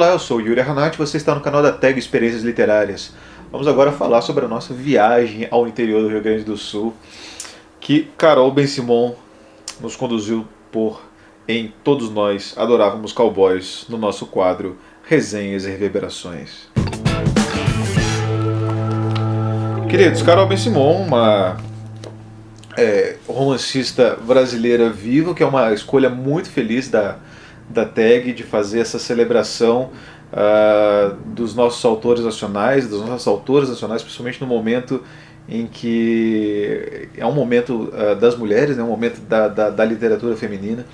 Olá, eu sou o Yuri Hanati, você está no canal da Tag Experiências Literárias. Vamos agora falar sobre a nossa viagem ao interior do Rio Grande do Sul, que Carol Ben-Simon nos conduziu por Em Todos Nós Adorávamos Cowboys, no nosso quadro Resenhas e Reverberações. Queridos, Carol Ben-Simon, uma romancista brasileira viva, que é uma escolha muito feliz da Tag de fazer essa celebração dos nossos autores nacionais, das nossas autoras nacionais, principalmente no momento em que é um momento das mulheres, né, um momento da literatura feminina,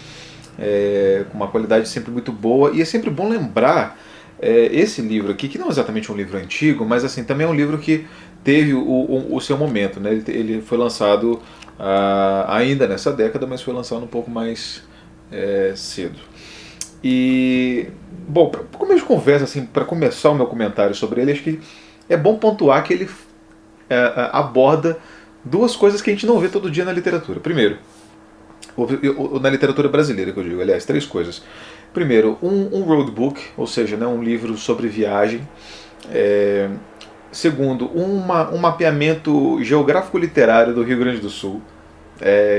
com uma qualidade sempre muito boa. E é sempre bom lembrar esse livro aqui, que não é exatamente um livro antigo, mas assim, também é um livro que teve o seu momento, né? Ele foi lançado ainda nessa década, mas foi lançado um pouco mais cedo. E, bom, para começo de conversa, assim, para começar o meu comentário sobre ele, acho que é bom pontuar que ele aborda duas coisas que a gente não vê todo dia na literatura. Primeiro, na literatura brasileira, que eu digo, aliás, três coisas. Primeiro, um roadbook, ou seja, né, um livro sobre viagem. Segundo, um mapeamento geográfico-literário do Rio Grande do Sul,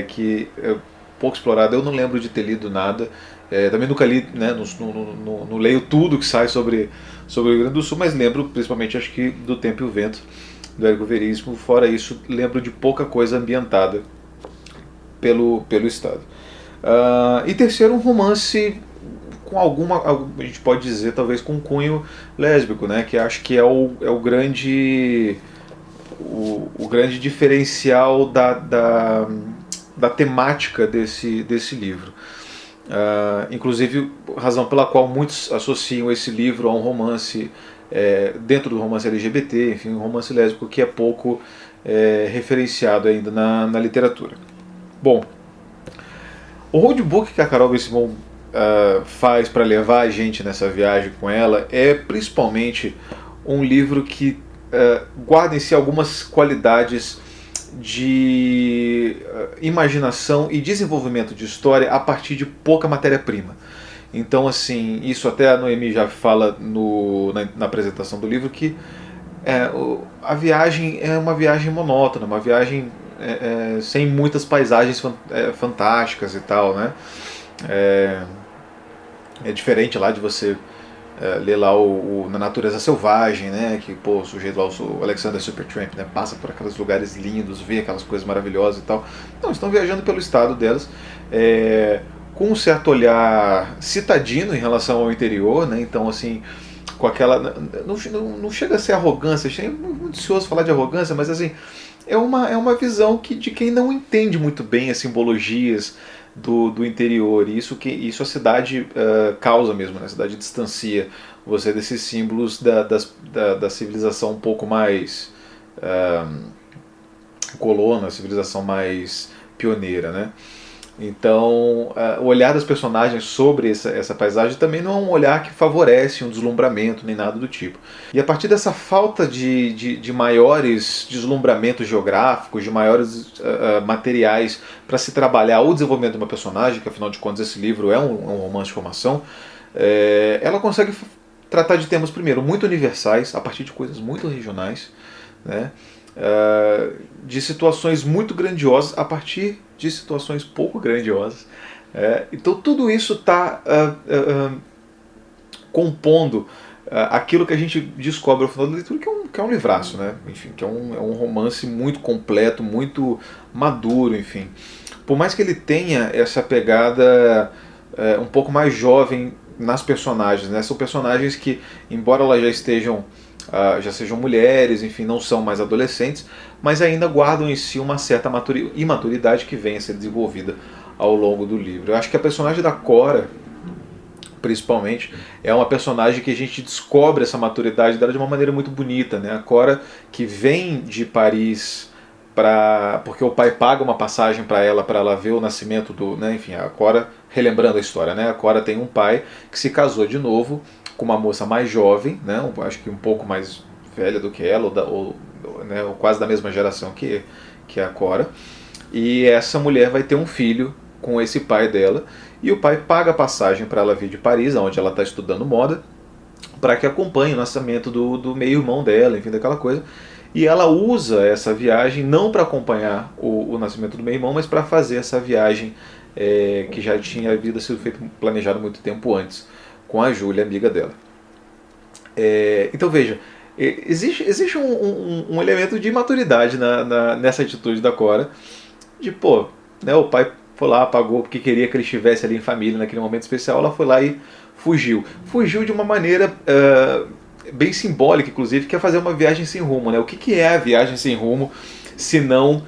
que é pouco explorado, eu não lembro de ter lido nada. Também nunca li, né, não leio tudo que sai sobre o Rio Grande do Sul, mas lembro principalmente, acho que, do Tempo e o Vento, do Érico Veríssimo. Fora isso, lembro de pouca coisa ambientada pelo estado. E terceiro, um romance com a gente pode dizer, talvez com um cunho lésbico, né, que acho que é o grande diferencial da temática desse livro. Inclusive, razão pela qual muitos associam esse livro a um romance, dentro do romance LGBT, enfim, um romance lésbico que é pouco referenciado ainda na literatura. Bom, o roadbook que a Carol Ben-Simon faz para levar a gente nessa viagem com ela é principalmente um livro que guarda em si algumas qualidades de imaginação e desenvolvimento de história a partir de pouca matéria-prima. Então, assim, isso até a Noemi já fala na apresentação do livro, que a viagem é uma viagem monótona, uma viagem sem muitas paisagens fantásticas e tal, né? É diferente lá de você ler lá na Natureza Selvagem, né, que o sujeito lá, o Alexander Supertramp, né, passa por aqueles lugares lindos, vê aquelas coisas maravilhosas e tal. Não, estão viajando pelo estado delas, com um certo olhar citadino em relação ao interior, né, então assim, com aquela, não chega a ser arrogância, é muito ansioso falar de arrogância, mas assim, é uma visão de quem não entende muito bem as simbologias do interior, e isso a cidade causa mesmo, né? A cidade distancia você desses símbolos da civilização um pouco mais colona, civilização mais pioneira, né? Então, o olhar das personagens sobre essa paisagem também não é um olhar que favorece um deslumbramento nem nada do tipo. E a partir dessa falta de maiores deslumbramentos geográficos, de maiores materiais para se trabalhar o desenvolvimento de uma personagem, que afinal de contas esse livro é um romance de formação, ela consegue tratar de temas, primeiro, muito universais, a partir de coisas muito regionais, né? De situações muito grandiosas a partir de situações pouco grandiosas. Então tudo isso está compondo aquilo que a gente descobre ao final da leitura, que é um livraço, né? Enfim, que é um romance muito completo, muito maduro, enfim. Por mais que ele tenha essa pegada um pouco mais jovem nas personagens, né? São personagens que, embora elas já sejam mulheres, enfim, não são mais adolescentes, mas ainda guardam em si uma certa imaturidade que vem a ser desenvolvida ao longo do livro. Eu acho que a personagem da Cora, principalmente, é uma personagem que a gente descobre essa maturidade dela de uma maneira muito bonita, né? A Cora, que vem de Paris porque o pai paga uma passagem para ela ver o nascimento né? Enfim, a Cora, relembrando a história, né? A Cora tem um pai que se casou de novo com uma moça mais jovem, né? Acho que um pouco mais velha do que ela, ou quase da mesma geração que a Cora. E essa mulher vai ter um filho com esse pai dela, e o pai paga a passagem para ela vir de Paris, onde ela está estudando moda, para que acompanhe o nascimento do meio-irmão dela, enfim, daquela coisa. E ela usa essa viagem não para acompanhar o nascimento do meio-irmão, mas para fazer essa viagem que já tinha havido sido feito, planejado muito tempo antes, com a Júlia, amiga dela. Então veja, existe um elemento de maturidade nessa atitude da Cora, de pô, né, o pai foi lá, pagou porque queria que ele estivesse ali em família naquele momento especial, ela foi lá e fugiu. Fugiu de uma maneira bem simbólica, inclusive, que é fazer uma viagem sem rumo. Né? O que é a viagem sem rumo, se não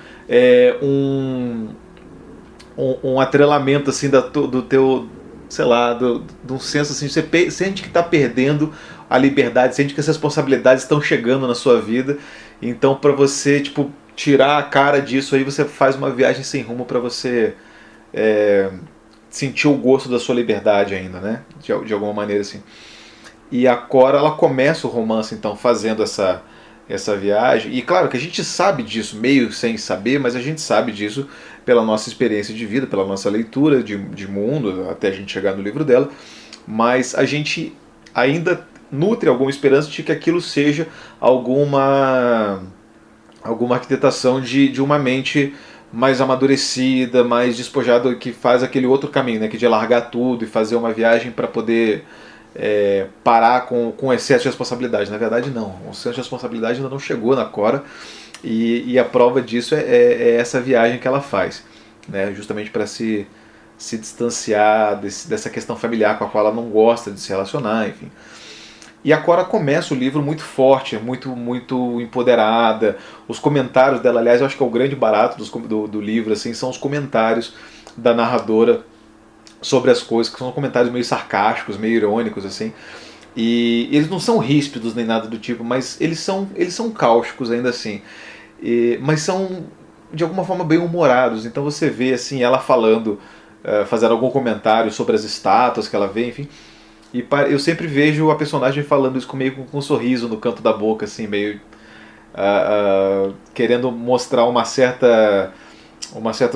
um atrelamento assim do teu, sei lá, de um senso assim, você sente que está perdendo a liberdade, sente que as responsabilidades estão chegando na sua vida, então para você tipo tirar a cara disso aí você faz uma viagem sem rumo para você sentir o gosto da sua liberdade ainda, né? De alguma maneira assim. E a Cora, ela começa o romance então fazendo essa viagem, e claro que a gente sabe disso, meio sem saber, mas a gente sabe disso pela nossa experiência de vida, pela nossa leitura de mundo, até a gente chegar no livro dela, mas a gente ainda nutre alguma esperança de que aquilo seja alguma arquitetação de uma mente mais amadurecida, mais despojada, que faz aquele outro caminho, né, que de largar tudo e fazer uma viagem para poder parar com excesso de responsabilidade. Na verdade não, o excesso de responsabilidade ainda não chegou na Cora, e a prova disso é essa viagem que ela faz, né, justamente para se distanciar dessa questão familiar com a qual ela não gosta de se relacionar, enfim. E a Cora começa o livro muito forte, muito, muito empoderada. Os comentários dela, aliás, eu acho que é o grande barato do livro, assim, são os comentários da narradora sobre as coisas, que são comentários meio sarcásticos, meio irônicos, assim. E eles não são ríspidos nem nada do tipo, mas eles são cáusticos ainda assim. Mas são, de alguma forma, bem humorados. Então você vê assim ela falando, fazendo algum comentário sobre as estátuas que ela vê, enfim. E eu sempre vejo a personagem falando isso meio com um sorriso no canto da boca, assim, meio querendo mostrar uma certa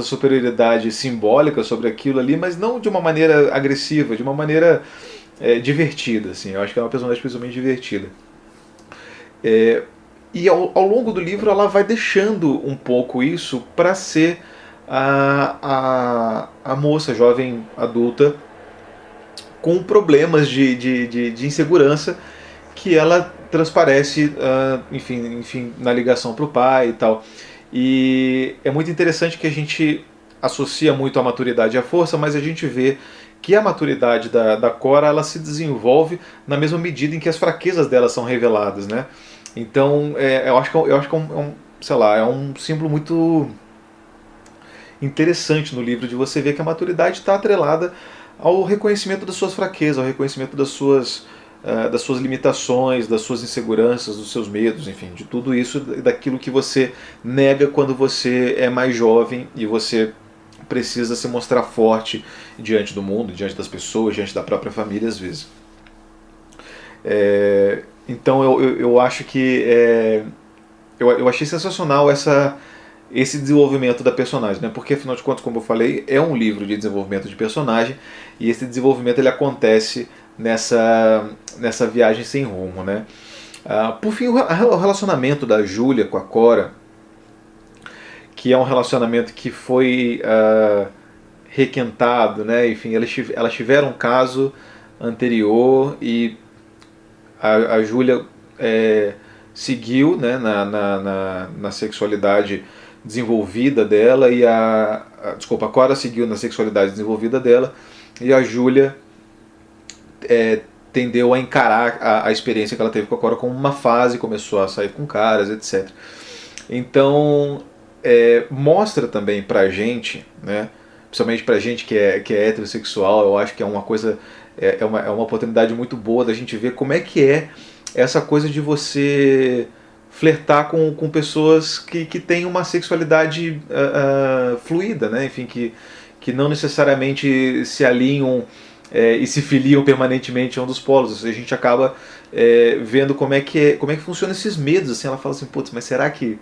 superioridade simbólica sobre aquilo ali, mas não de uma maneira agressiva, de uma maneira divertida, assim. Eu acho que é uma personagem principalmente divertida. E ao longo do livro ela vai deixando um pouco isso para ser a moça jovem adulta com problemas de insegurança que ela transparece, enfim, na ligação para o pai e tal. E é muito interessante que a gente associa muito a maturidade à força, mas a gente vê que a maturidade da Cora, ela se desenvolve na mesma medida em que as fraquezas dela são reveladas, né? Então, eu acho que sei lá, é um símbolo muito interessante no livro, de você ver que a maturidade está atrelada ao reconhecimento das suas fraquezas, ao reconhecimento das suas limitações, das suas inseguranças, dos seus medos, enfim, de tudo isso, daquilo que você nega quando você é mais jovem e você precisa se mostrar forte diante do mundo, diante das pessoas, diante da própria família, às vezes. Então eu acho que eu achei sensacional esse desenvolvimento da personagem, né? Porque afinal de contas, como eu falei, é um livro de desenvolvimento de personagem, e esse desenvolvimento ele acontece nessa viagem sem rumo, né? Por fim, o relacionamento da Júlia com a Cora, que é um relacionamento que foi requentado, né? Enfim, elas tiveram um caso anterior, e a Júlia seguiu, né, na sexualidade desenvolvida dela, e a Cora seguiu na sexualidade desenvolvida dela, e a Júlia tendeu a encarar a experiência que ela teve com a Cora como uma fase, começou a sair com caras, etc. Então mostra também pra gente, né, principalmente pra gente que é heterossexual, eu acho que é uma coisa, é uma oportunidade muito boa da gente ver como é que é essa coisa de você flertar com pessoas que têm uma sexualidade fluida, né? Enfim, que não necessariamente se alinham e se filiam permanentemente a um dos polos. A gente acaba vendo como é que funciona esses medos. Assim, ela fala assim, putz, mas será que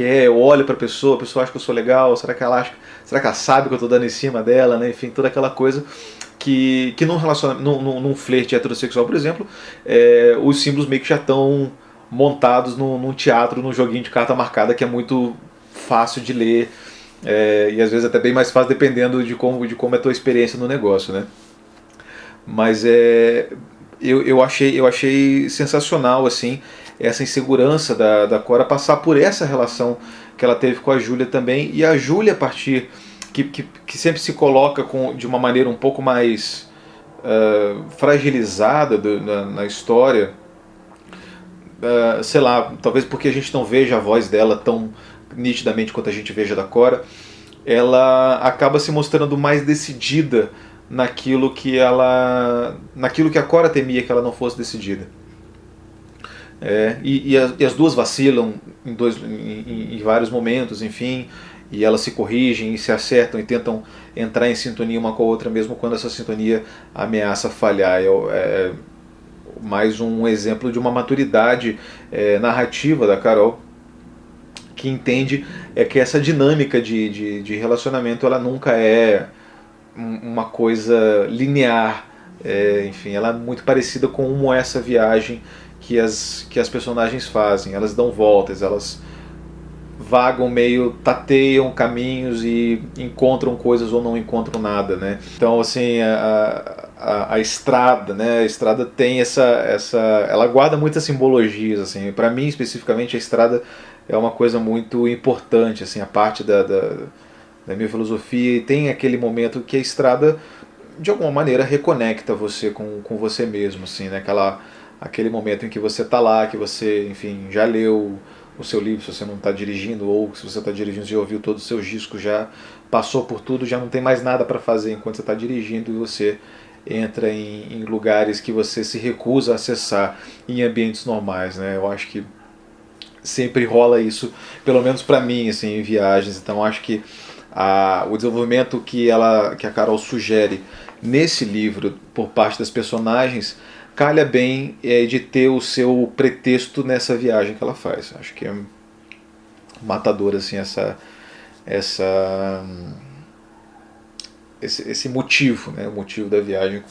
é? Eu olho pra pessoa, a pessoa acha que eu sou legal, será que ela sabe que eu tô dando em cima dela, né? Enfim, toda aquela coisa que num flerte heterossexual, por exemplo, os símbolos meio que já estão montados num teatro, num joguinho de carta marcada que é muito fácil de ler, e às vezes até bem mais fácil dependendo de como é a tua experiência no negócio, né? Mas eu achei sensacional assim essa insegurança da Cora passar por essa relação que ela teve com a Júlia também, e a Júlia a partir que sempre se coloca de uma maneira um pouco mais fragilizada na história, sei lá, talvez porque a gente não veja a voz dela tão nitidamente quanto a gente veja da Cora, ela acaba se mostrando mais decidida naquilo que a Cora temia que ela não fosse decidida. E as duas vacilam em vários momentos, enfim, e elas se corrigem e se acertam e tentam entrar em sintonia uma com a outra, mesmo quando essa sintonia ameaça falhar. É mais um exemplo de uma maturidade narrativa da Carol, que entende que essa dinâmica de relacionamento ela nunca é uma coisa linear, enfim, ela é muito parecida com essa viagem que as personagens fazem. Elas dão voltas, elas vagam meio, tateiam caminhos e encontram coisas ou não encontram nada, né? Então, assim, a estrada, né? A estrada tem ela guarda muitas simbologias, assim. Para mim, especificamente, a estrada é uma coisa muito importante, assim, a parte da minha filosofia, e tem aquele momento que a estrada de alguma maneira reconecta você com você mesmo, assim, né? Aquele momento em que você está lá, que você, enfim, já leu o seu livro, se você não está dirigindo, ou se você está dirigindo, já ouviu todos os seus discos, já passou por tudo, já não tem mais nada para fazer enquanto você está dirigindo, e você entra em lugares que você se recusa a acessar em ambientes normais, né? Eu acho que sempre rola isso, pelo menos para mim, assim, em viagens. Então acho que o desenvolvimento que a Carol sugere nesse livro por parte das personagens calha bem de ter o seu pretexto nessa viagem que ela faz. Acho que é matador assim esse motivo, né, o motivo da viagem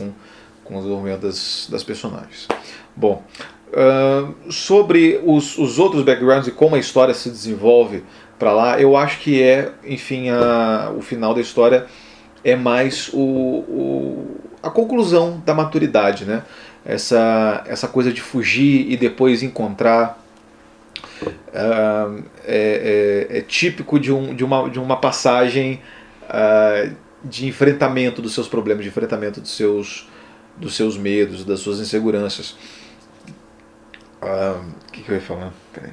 com o desenvolvimento das personagens. Bom, sobre os outros backgrounds e como a história se desenvolve para lá, eu acho que enfim, o final da história é mais a conclusão da maturidade, né? Essa coisa de fugir e depois encontrar é típico de uma passagem de enfrentamento dos seus problemas, de enfrentamento dos seus medos, das suas inseguranças. O que eu ia falar? Peraí.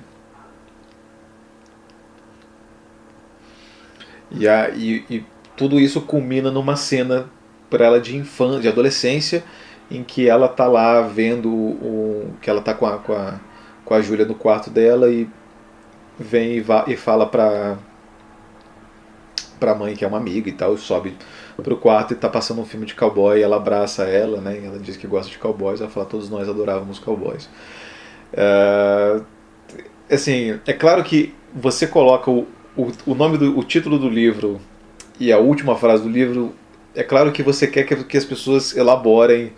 E tudo isso culmina numa cena para ela de infância, de adolescência, em que ela tá lá vendo que ela tá com a Júlia no quarto dela, e vem e fala pra mãe, que é uma amiga e tal, sobe pro quarto e tá passando um filme de cowboy, e ela abraça ela, né, e ela diz que gosta de cowboys, ela fala: todos nós adorávamos cowboys. Assim, é claro que você coloca o nome o título do livro e a última frase do livro, é claro que você quer que as pessoas elaborem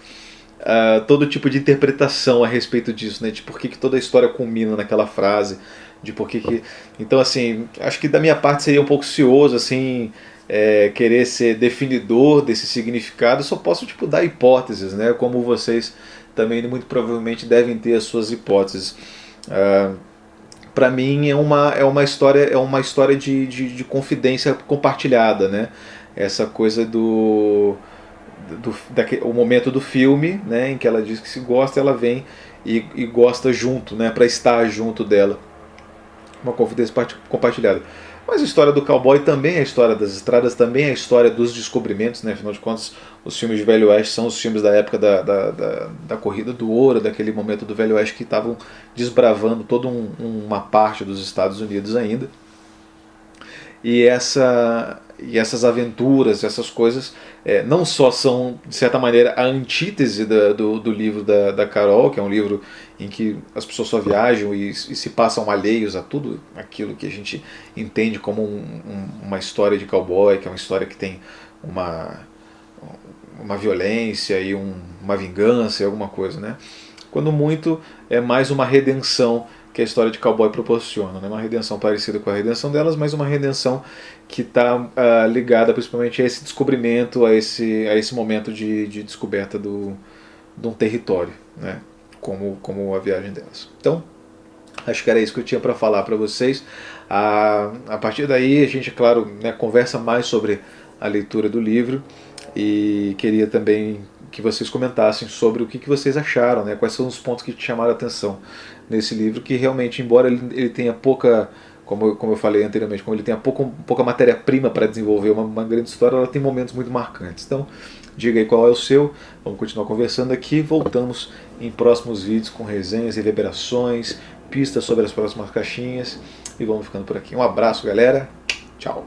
todo tipo de interpretação a respeito disso, né? De por que toda a história culmina naquela frase, de por que... Então, assim, acho que da minha parte seria um pouco cioso, assim, querer ser definidor desse significado. Eu só posso, tipo, dar hipóteses, né? Como vocês também muito provavelmente devem ter as suas hipóteses. Para mim é uma história de confidência compartilhada, né? Essa coisa o momento do filme, né, em que ela diz que se gosta, ela vem e gosta junto, né, para estar junto dela. Uma confidência compartilhada. Mas a história do cowboy também é a história das estradas, também é a história dos descobrimentos, né? Afinal de contas, os filmes de Velho Oeste são os filmes da época da Corrida do Ouro, daquele momento do Velho Oeste que estavam desbravando toda uma parte dos Estados Unidos ainda. E essas aventuras, essas coisas, não só são, de certa maneira, a antítese do livro da Carol, que é um livro em que as pessoas só viajam e se passam alheios a tudo aquilo que a gente entende como uma história de cowboy, que é uma história que tem uma violência e uma vingança e alguma coisa, né? Quando muito é mais uma redenção que a história de cowboy proporciona, né? Uma redenção parecida com a redenção delas, mas uma redenção que está ligada principalmente a esse descobrimento, a esse momento de descoberta de um território, né? Como a viagem delas. Então, acho que era isso que eu tinha para falar para vocês. A partir daí, a gente, claro, né, conversa mais sobre a leitura do livro e queria também que vocês comentassem sobre o que vocês acharam, né, quais são os pontos que te chamaram a atenção nesse livro, que realmente, embora ele tenha pouca, como eu falei anteriormente, como ele tenha pouca matéria-prima para desenvolver uma grande história, ela tem momentos muito marcantes. Então, diga aí qual é o seu, vamos continuar conversando aqui, voltamos em próximos vídeos com resenhas, reverberações, pistas sobre as próximas caixinhas e vamos ficando por aqui. Um abraço, galera, tchau!